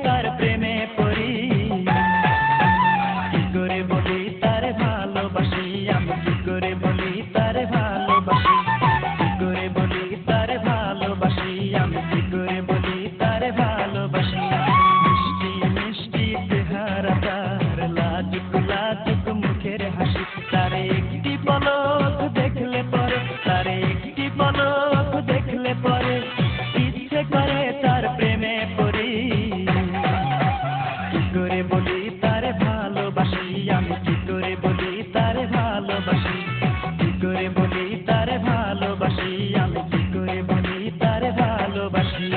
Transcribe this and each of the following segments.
তার প্রেমে পড়ি। কি করে বলি তারে ভালোবাসি, আমি কি করে বলি তারে ভালোবাসি, কি করে বলি তারে ভালোবাসি, আমি কি করে বলি তারে ভালোবাসি। মিষ্টি মিষ্টি চেহারা তার, লাজুক লাজুক মুখের হাসি, তারে একটি পলক দেখলে পরে, তারে একটি পলক দেখলে পরে ইচ্ছে করে তার প্রেমে পড়ি। কি করে বলি তারে ভালোবাসি, আমি কি করে বলি তারে ভালোবাসি, কি করে বলি তারে ভালোবাসি, আমি কি করে বলি তারে ভালোবাসি।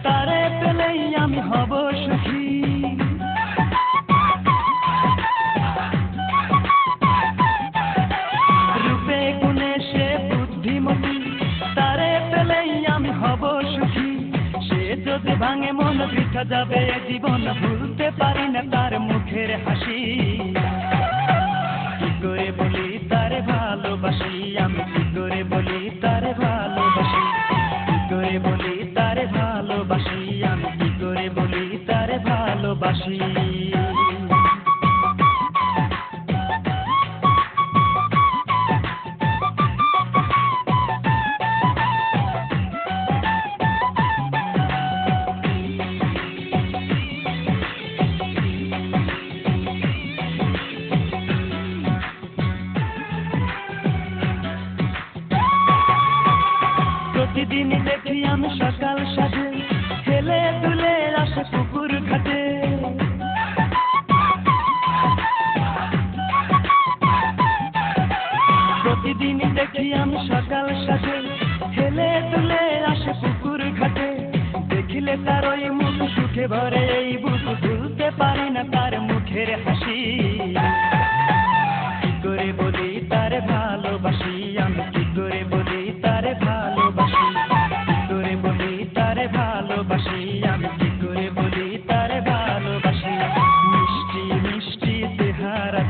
তারে পেলেই আমি হব সুখী। রূপে গুণে সে বুদ্ধিমতী, তারে পেলেই আমি হব সুখী। সে যদি ভাঙে মন বৃথা যাবে জীবন, ভুলতে পারি না তার মুখের হাসি। কি করে বলি তারে ভালোবাসি, আমি কি করে বলি তারে ভালোবাসি, কি করে বলি তারে ভালোবাসি, আমি কি করে বলি তারে ভালোবাসি। প্রতিদিন দেখি আমি সকাল সাজে খেলে দুলে আসে পুকুর ঘাটে। প্রতিদিন দেখি আমি সকাল সাজে খেলে দুলে আসে পুকুর ঘাটে। দেখিলে তার ওই মুখ সুখে ভরে এই বুক, ভুলতে পারি না তার মুখের হাসি। কি করে বলি তারে ভালোবাসি, আমি কি করে বলি তারে ভালোবাসি, কি করে বলি তারে ভালোবাসি, আমি কি করে বলি তারে ভালোবাসি। মিষ্টি মিষ্টি চেহারা